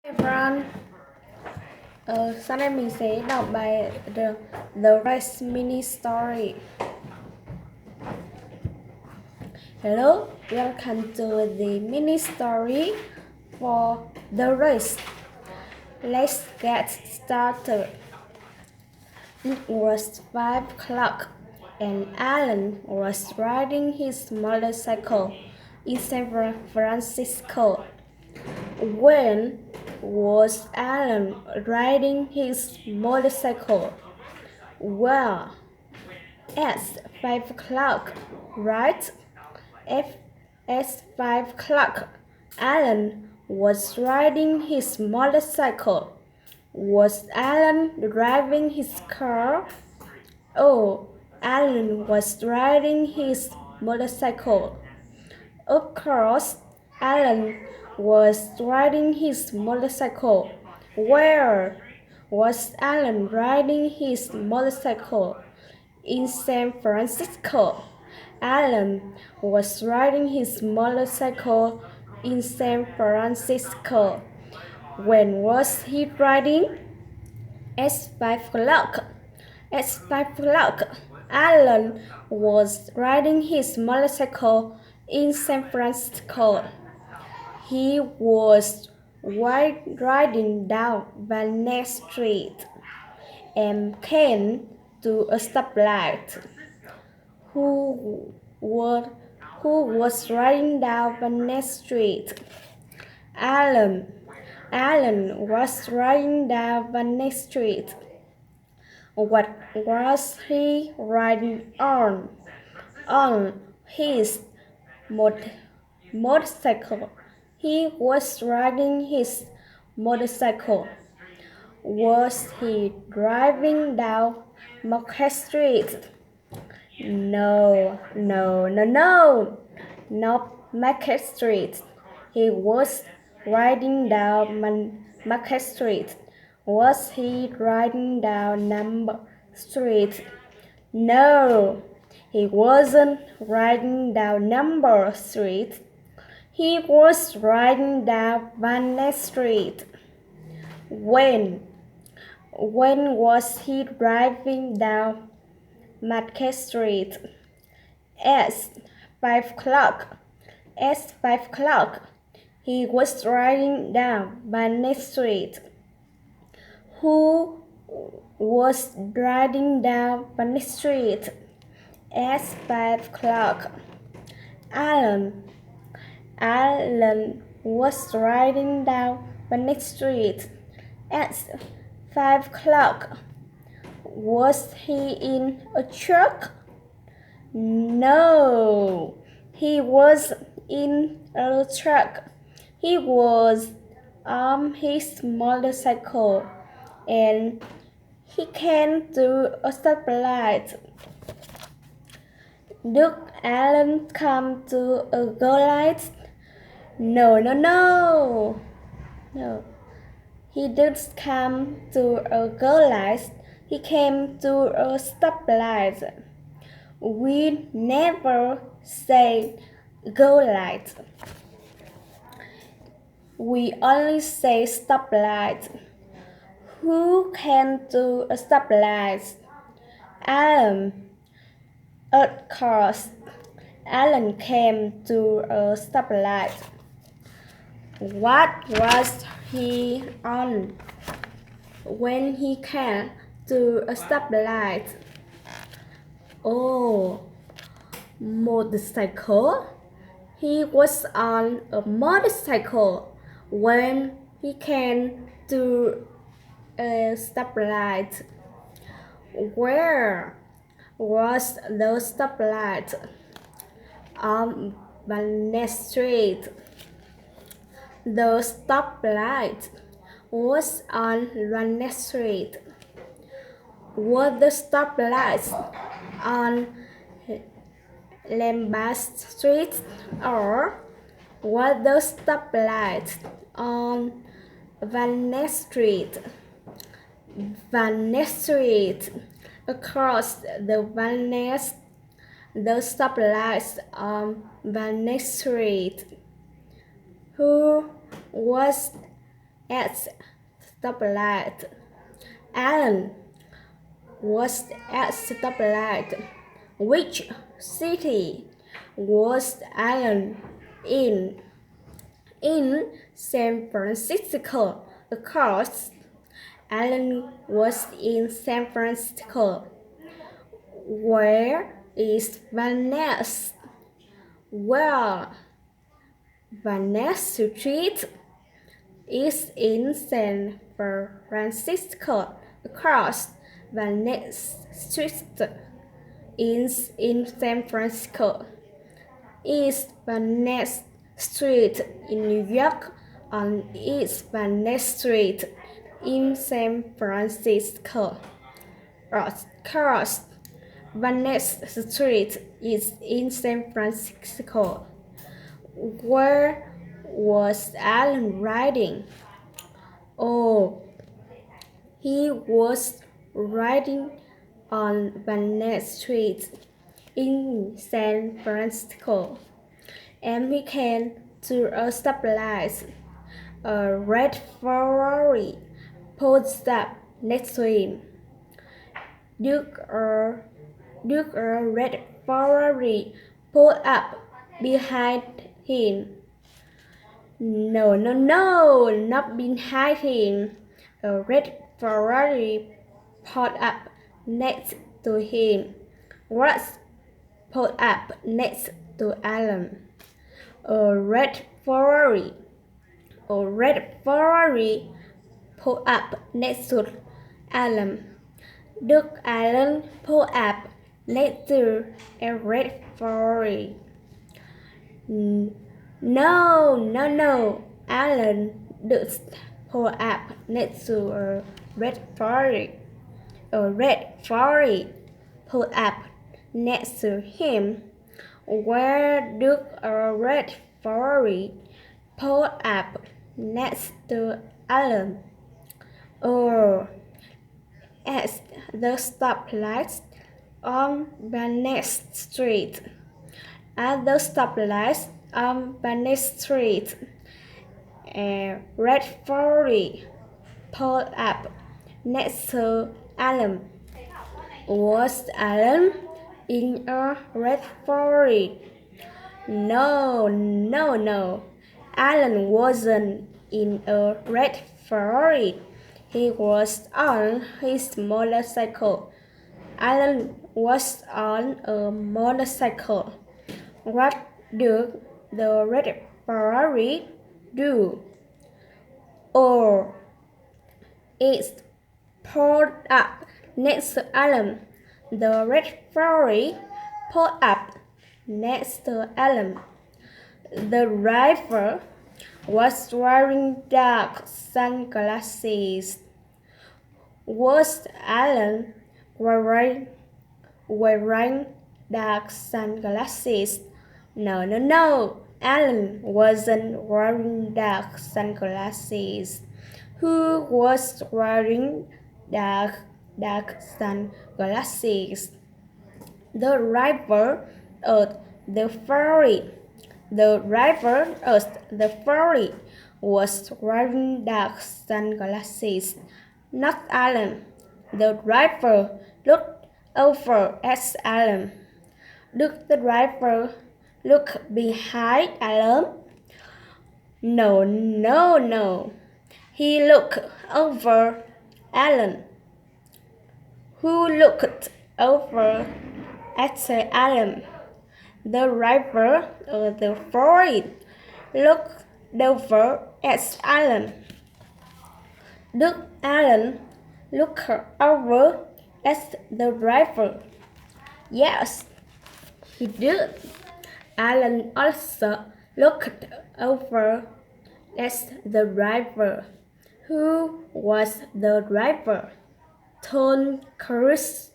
Everyone, sau đây mình sẽ đọc bài The Race Mini Story. Hello, welcome to the mini story for The Race. Let's get started. It was 5 o'clock and Alan was riding his motorcycle in San Francisco. When was Alan riding his motorcycle? Well, at 5 o'clock, right? At 5 o'clock, Alan was riding his motorcycle. Was Alan driving his car? Oh, Alan was riding his motorcycle. Of course, Alan was riding his motorcycle. Where was Alan riding his motorcycle? In San Francisco. Alan was riding his motorcycle in San Francisco. When was he riding? At 5 o'clock. At 5 o'clock, Alan was riding his motorcycle in San Francisco. He was riding down Van Ness Street and came to a stoplight. Who was riding down Van Ness Street? Alan. Alan was riding down Van Ness Street. What was he riding on? On his motorcycle. He was riding his motorcycle. Was he driving down Market Street? No, not Market Street. He was riding down Market Street. Was he riding down Number Street? No, he wasn't riding down Number Street. He was riding down Van Ness Street. When was he driving down Market Street? At 5 o'clock. At 5 o'clock, he was riding down Van Ness Street. Who was riding down Van Ness Street? At 5 o'clock. Alan. Alan was riding down Van Ness Street. At 5 o'clock. Was he in a truck? No, he was in a truck. He was on his motorcycle and he came to a stoplight. Did Alan come to a go light? No. He didn't come to a go light. He came to a stoplight. We never say go light. We only say stoplight. Who came to a stoplight? Alan. Of course, Alan came to a stoplight. What was he on when he came to a stoplight? Oh, motorcycle. He was on a motorcycle when he came to a stoplight. Where was the stoplight? On Van Ness Street. The stoplight was on Van Ness Street. Was the stoplight on Lev23 Street or was the stoplight on Van Ness Street? Van Ness Street. Across the Van Ness, the stoplights on Van Ness Street. Who was at stoplight. Alan was at stoplight. Which city was Alan in? In San Francisco. Of course, Alan was in San Francisco. Where is Vanessa? Well, Vanessa Street is in San Francisco. Across Vanessa Street is in San Francisco. East Vanessa Street in New York on East Vanessa Street in San Francisco. Across Vanessa Street is in San Francisco. Where was Alan riding? Oh, he was riding on Vanessa Street in San Francisco, and he came to a stoplight. A red Ferrari pulled up next to him. Did a red Ferrari pull up behind him? No, not behind him. A red Ferrari pulled up next to him. What pulled up next to Alan? A red Ferrari. A red Ferrari pulled up next to Alan. Did Alan pull up next to a red Ferrari? No. Alan did pull up next to a red Ferrari. A red Ferrari pulled up next to him. Where did a red Ferrari pull up next to Alan? Oh, at the stoplight on Vanessa Street. At the stoplight on Vanessa Street, a red Ferrari pulled up next to Alan. Was Alan in a red Ferrari? No. Alan wasn't in a red Ferrari. He was on his motorcycle. Alan was on a motorcycle. What did the red Ferrari do? Or it pulled up next to Alan. The red Ferrari pulled up next to Alan. The driver was wearing dark sunglasses. Was Alan wearing dark sunglasses? No. Alan wasn't wearing dark sunglasses. Who was wearing dark sunglasses? The driver of the Ferrari. The driver of the Ferrari was wearing dark sunglasses, not Alan. The driver looked over at Alan. Did the driver look behind Alan? No. He looked over Alan. Who looked over at Alan? The driver of the Ferrari looked over at Alan. Did Alan look over at the driver? Yes, he did. Alan also looked over at the driver. Who was the driver? Tom Cruise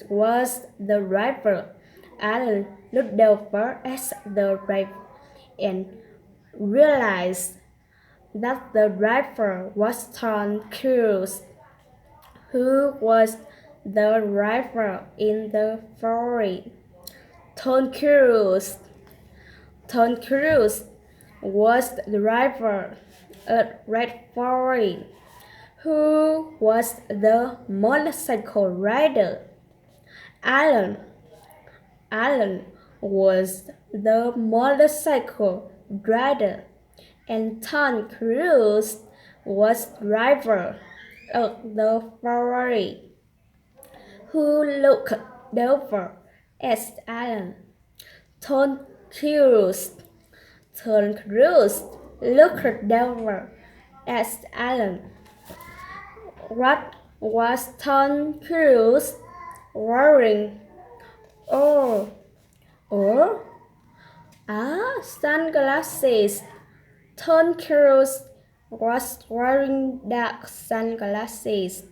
was the driver. Alan looked over at the driver and realized that the driver was Tom Cruise. Who was the driver in the Ferrari? Tom Cruise. was the driver? A red Ferrari. Who was the motorcycle rider? Alan. Alan was the motorcycle rider, and Tom Cruise was driver of the Ferrari. Who looked over? Asked Alan. Tom Cruise. Tom Cruise looked over. Asked Alan. What was Tom Cruise wearing? Oh, sunglasses. Tom Cruise was wearing dark sunglasses.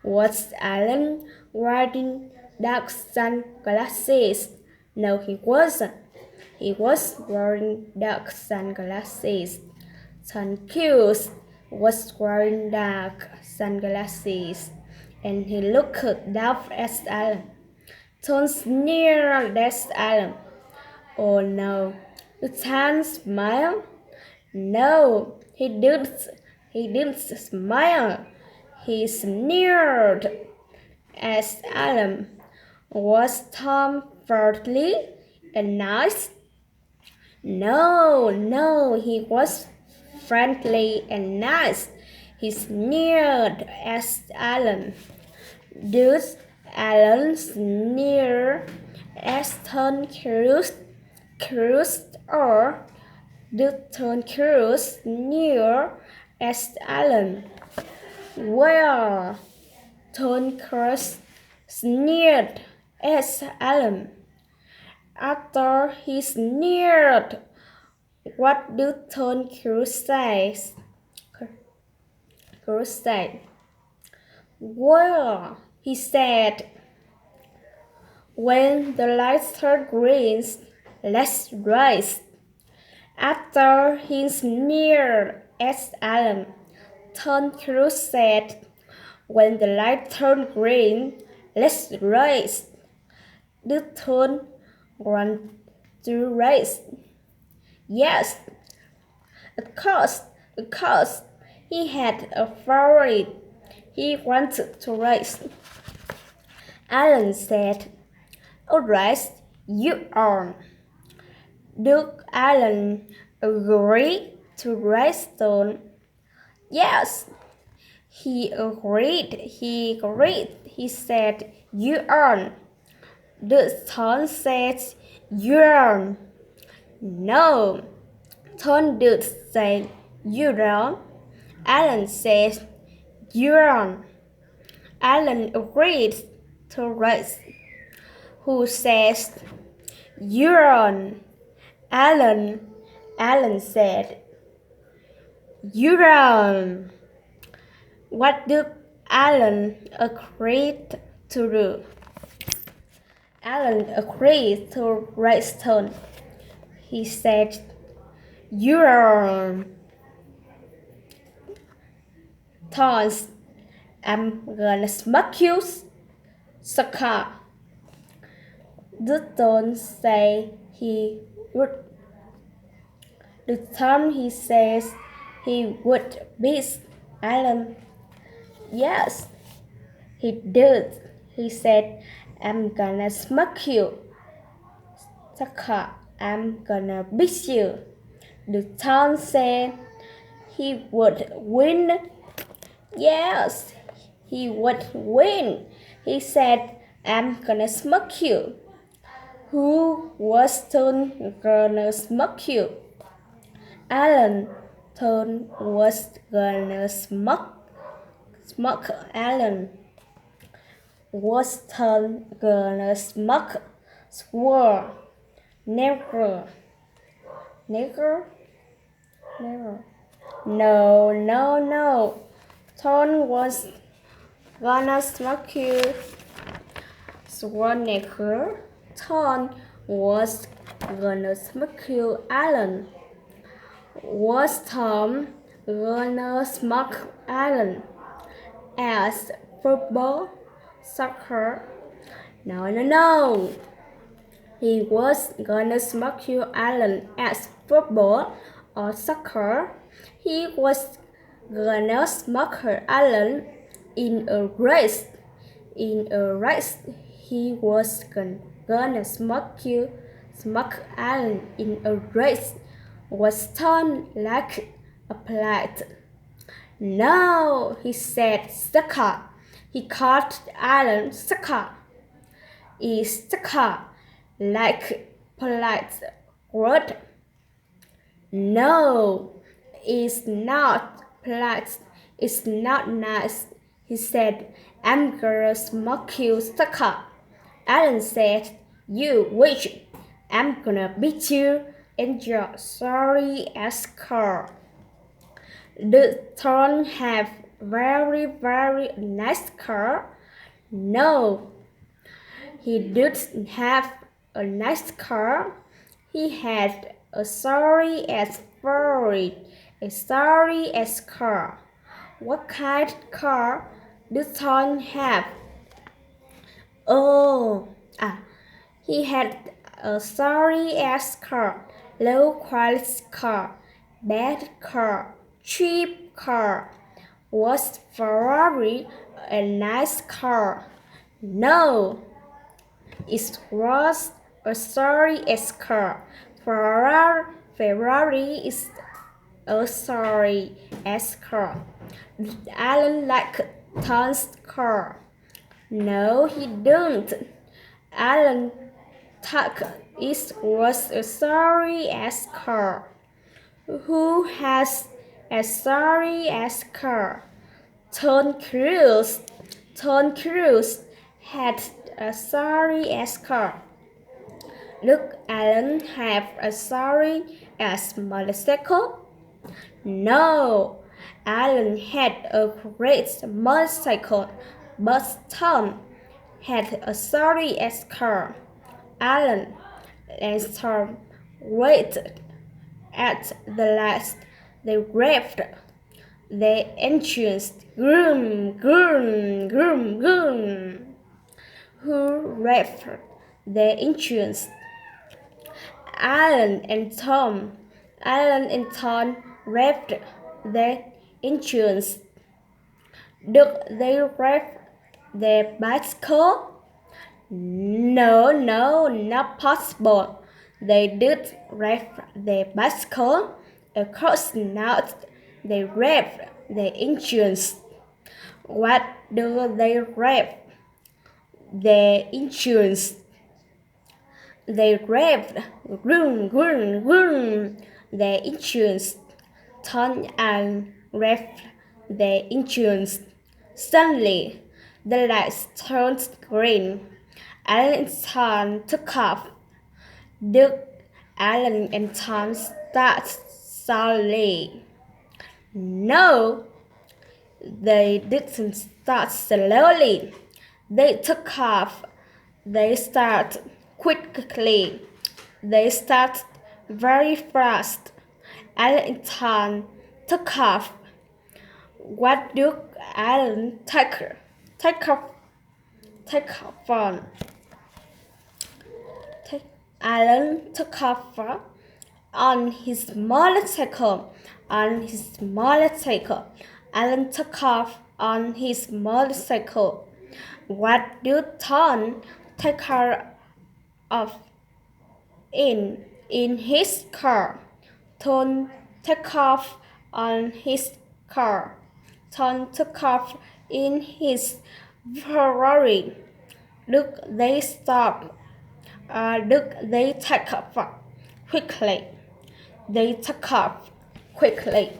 Was Alan wearing dark sunglasses? No, he wasn't. He was wearing dark sunglasses. Tom Cruise was wearing dark sunglasses, and he looked down at Alan. Tom sneered at Alan. Oh no, Tom smiled. No, he didn't smile. He sneered at Alan. Was Tom friendly and nice? No, he was friendly and nice. He sneered at Alan. Did Alan sneer at Tom Cruise, or did Tom Cruise sneer at Alan? Well, Tom Cruise sneered at Alan. After he sneered, what did Tom Cruise say? Well, he said, when the lights turn green, let's race. After he sneered at Alan, Tom Cruise said, when the lights turn green, let's race. Did Tom want to race? Yes, of course. He had a Ferrari. He wanted to race. Alan said, all right, you on. Did Alan agree to race Tom? Yes, he agreed. He said, you on. Did Tom say, you're on? No, Tom did say, you're on. Alan said, you're on. Alan agreed to race. Who says, you're on? Alan said, you're on. What did Alan agree to do? Alan agreed to race Tom. He said, you're on. Tom, I'm gonna smack you, sucker. Did Tom say he would? Did Tom he says he would beat Alan? Yes, he did. He said, I'm gonna smack you, sucker. I'm gonna beat you. Did Tom say he would win? Yes, he would win. He said, I'm gonna smack you. Who was Tom gonna smack you? Alan. Tom was gonna smack Alan. Was Tom gonna smack? Swore. Never. No. Tom was gonna smack you. Swore never. Tom was gonna smack you, Alan. Was Tom gonna smack Alan? As football, soccer? No. He was gonna smack you, Alan, as football or soccer. He was gonna smoke Alan in a race. In a race, he was gonna smoke Alan in a race. Was torn like a plate. No, he said, sucker. He called Alan sucker. Is sucker like polite word? No, it's not polite. It's not nice. He said, I'm gonna smoke you, sucker. Alan said, you witch. I'm gonna beat you in your sorry ass car. The Thorn have very nice car? No, he didn't have a nice car. He had a sorry ass car. What kind of car did Thorn have? Oh, he had a sorry ass car, low quality car, bad car, cheap car. Was Ferrari a nice car? No, it was a sorry ass car. Ferrari is a sorry ass car. Did Alan like Tom's car? No, he didn't. Alan thought it was a sorry ass car. Who has a sorry ass car? Tom Cruise. Tom Cruise had a sorry ass car. Look, Alan have a sorry ass motorcycle? No, Alan had a great motorcycle, but Tom had a sorry ass car. Alan and Tom waited at the last. They revved the engines. Groom, groom, groom, groom. Who revved the engines? Alan and Tom. Alan and Tom revved the engines. Did they rev the bicycle? No, not possible. They did rev the bicycle. Of course not. They rev the engines. What do they rev? The engines. They revved, vroom, vroom, vroom, the engines. Tom and revved the engines. Suddenly, the lights turned green. Alan and Tom took off. Did Alan and Tom start slowly? No, they didn't start slowly. They took off. They started quickly. They started very fast. Alan and Tom took off. What did Alan take off on? Alan took off on his motorcycle. Alan took off on his motorcycle. What did Tom take her off in his car? Tom took off on his car. Tom took off in his Ferrari. Look, they stop. Look, they take off quickly. They took off quickly.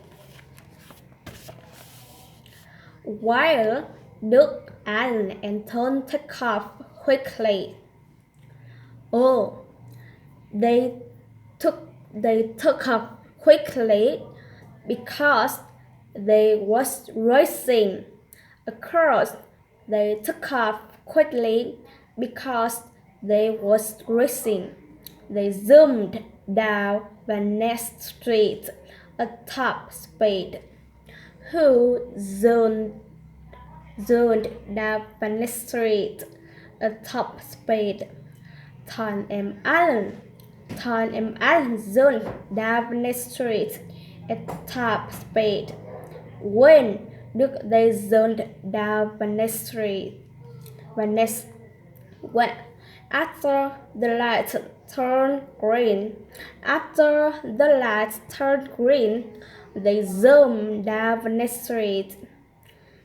While Luke, Alan, and Tom took off quickly. Oh, they took off quickly because they was racing. Of course, they took off quickly because they was racing. They zoomed down Van Ness Street at top speed. Who zoomed down Van Ness Street at top speed? Tom and Alan. Tom and Alan zoomed down the street at top speed. When they zoomed down the street, when after the light turned green, they zoomed down the street.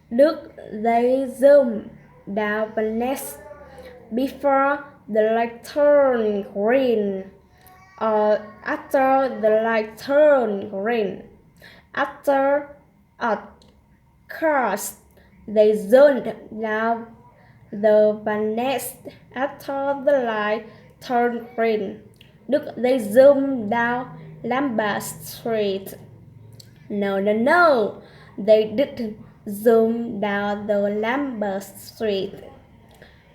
They zoomed down the next before the light turned green, or after the light turned green. After a course, they zoomed down the next after the light turned green. They zoomed down Lambert Street. No, they didn't zoom down the Lambert Street.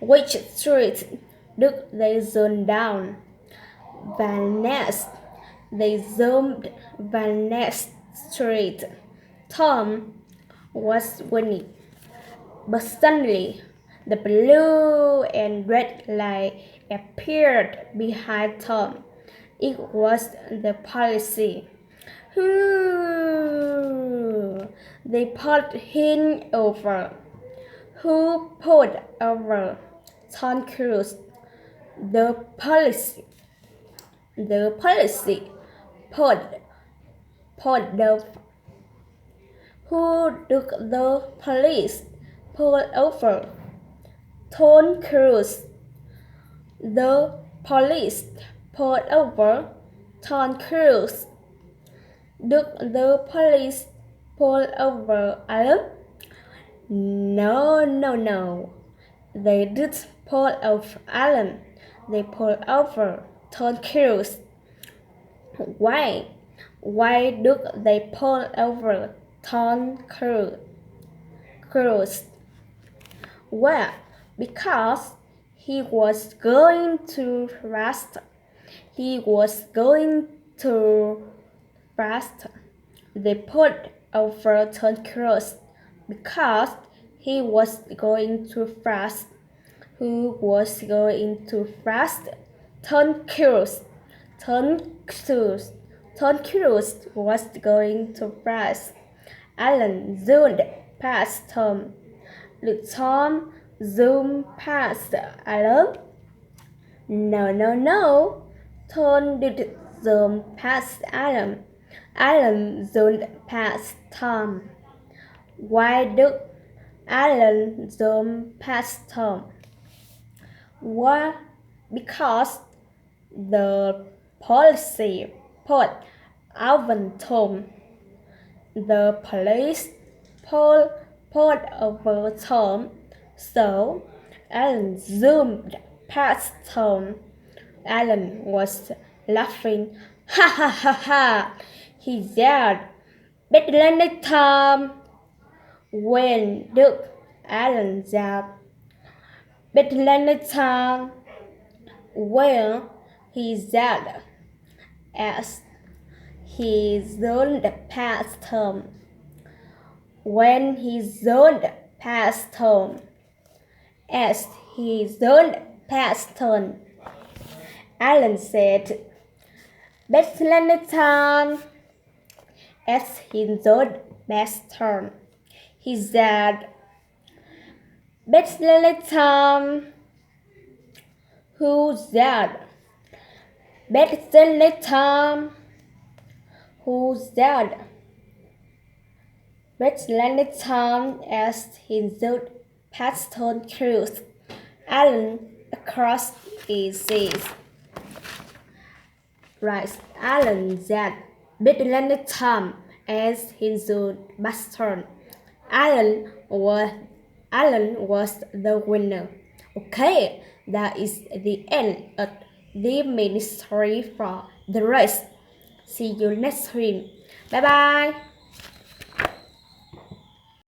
Which street did they zoom down? Van Ness. They zoomed Van Ness Street. Tom was winning, but suddenly the blue and red light appeared behind Tom. It was the police. They pulled him over. Who pulled over Tom Cruise? The police. The police pulled the. Who did the police pull over Tom Cruise? The police pulled over Tom Cruise. Did the police pull over Alan? No. They did pull over Alan. They pulled over Tom Cruise. Why? Why did they pull over Tom Cruise? Well, because he was going too fast. He was going too fast. They pulled over Tom Cruise because he was going too fast. Who was going too fast? Tom Cruise. Tom Cruise was going too fast. Alan zoomed past Tom. Did Tom zoom past Alan? No. Tom didn't zoom past Alan. Alan zoomed past Tom. Why did Alan zoom past Tom? Well, because the police pulled over Tom. The police pulled over Tom, so Alan zoomed past Tom. Alan was laughing. Ha! He yelled, "Better than Tom!" When did Alan yell, "Better than Tom"? Well, he yelled as he zoomed past Tom. When he zoomed past Tom. As he zoomed past Tom, Alan said, "Better than Tom." As he zoomed past Tom, he said, "Better than Tom." Who said, "Better than Tom"? Who said, "Better than Tom" as he zoomed past Tom Cruise? Alan across his seas. Right, Alan said, "Better than Tom" as he zoomed past Tom. Alan was the winner. Okay, that is the end of the mini story for the race. See you next time. Bye bye.